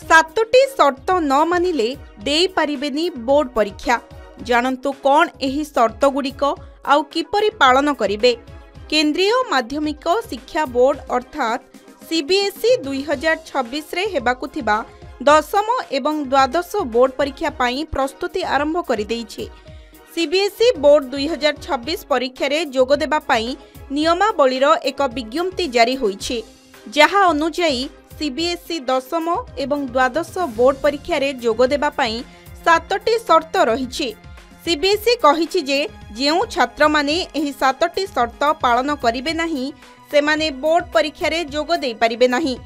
सातोटी शर्त न मानिले देई पारिबेनी बोर्ड परीक्षा। जानन्तु कौन एही शर्त गुड़िक आउ किपरि पालन करिवे। केंद्रीय माध्यमिक शिक्षा बोर्ड अर्थात सीबीएसई 2026 रे हेबाकु थिबा दशम एवं द्वादश बोर्ड परीक्षा पाई प्रस्तुति आरंभ करि दैछि। सीबीएसई बोर्ड 2026 परीक्षा रे जोग देबा पाई नियमावलीर एक विज्ञप्ति जारी होईछि, जहा अनुसायी सीबीएसई दशम एवं द्वादश बोर्ड परीक्षा रे जोग देबा पाई 7टी शर्त रहिछि। सीबीएसई कहिछि जे जेउ छात्र माने एही 7टी शर्त पालन करिवे नाही सेमाने बोर्ड परीक्षा रे जोग देई परिबे नाही।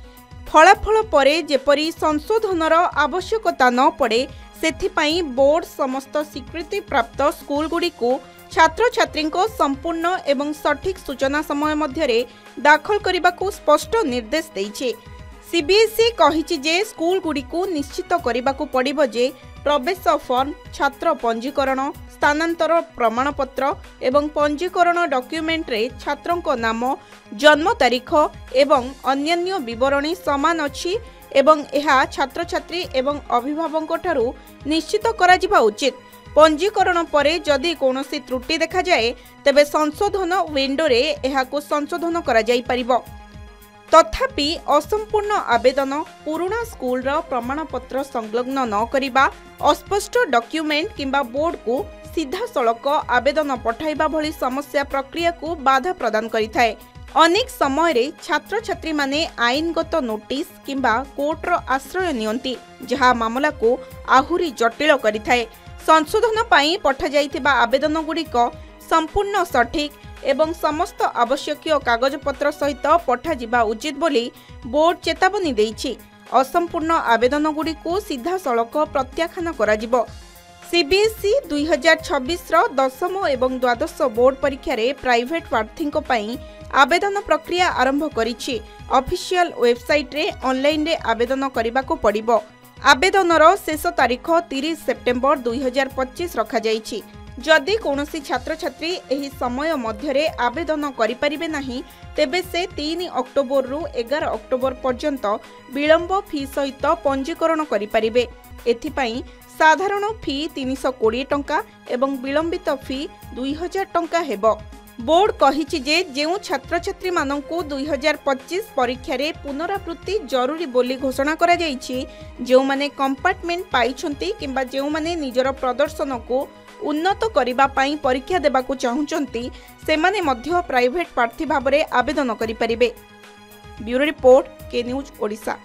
फलाफल परे जेपरि संशोधनर आवश्यकता न पड़े सेथिपाई बोर्ड समस्त स्वीकृति प्राप्त स्कूल गुड़िको छात्र छात्री संपूर्ण एवं सठिक सूचना समय मध्यरे दाखल करने स्पष्ट निर्देश देइछे। सीबीएसई कहिछि जे स्कूल गुड़िको निश्चित करने पड़िबो जे प्रवेश फॉर्म, छात्र पंजीकरण, स्थानांतर प्रमाणपत्र एवं पंजीकरण डॉक्यूमेंट रे छात्रों नाम, जन्म तारीख एवं अन्यान्य विवरणी समान अछि एवं यह छात्र छात्री एवं अभिभावकों ठारू निश्चित करा जिबा उचित। पंजीकरण परे जदि कोनोसी त्रुटि देखा जाए तेबे संशोधन विंडो रे एहाको संशोधन करा जाई परिबो। तथापि असंपूर्ण आवेदन, पुराना स्कूल रो प्रमाणपत्र संलग्न न करिबा, अस्पष्ट डॉक्यूमेंट किंबा बोर्ड को सीधा सड़क आवेदन पठाइबा भली समस्या प्रक्रिया को बाधा प्रदान करिथाए। अनेक समय रे छात्र छात्री माने आईनगत नोटिस किंबा कोर्ट रो आश्रय नियंती, जहा मामला को आहुरी जटिल करिथाए। संशोधन पाई पठा जाइथिबा आवेदन गुड़िक संपूर्ण सठिक एवं समस्त आवश्यकीय कागजपत्र सहित पठा जिबा उचित बोली बोर्ड चेतावनी देइछि। असंपूर्ण आवेदन गुड़िको सीधा सड़क प्रत्याख्यान करा जिवो। सीबीएसई 2026 रो दशम एवं द्वादश बोर्ड परीक्षा रे प्राइवेट प्रार्थीको पाई आवेदन प्रक्रिया आरंभ करिछि। ऑफिशियल वेबसाइट रे ऑनलाइन रे आवेदन करिबाको पड़िबो। आवेदनर शेष तारीख 30 सेप्टेम्बर 2025 रखा जाइछि। जदि कौनसी छात्र छात्री एही समय मध्यरे आवेदन करि परिबे नाही तेबे से 3 अक्टोबर रु 11 अक्टोबर पर्यंत विलंब फी सहित पंजीकरण करि परिबे। एथिपाई साधारण फी 320 टंका एवं विलंबित फी 2000 टंका हेबो। बोर्ड कहिछि जे जेउ छात्र छात्री माननकु 2025 परीक्षा रे पुनरावृत्ति जरूरी बोली घोषणा करा जाइछि, जेउ माने कंपार्टमेंट पाइछंती किंबा जेउ माने निजर प्रदर्शन को उन्नत करिबा पाई परीक्षा देबाकू चाहुचंती सेमाने मध्य प्राइवेट प्रार्थी भाबरे आवेदन करि परिबे। ब्यूरो रिपोर्ट, के न्यूज ओडिशा।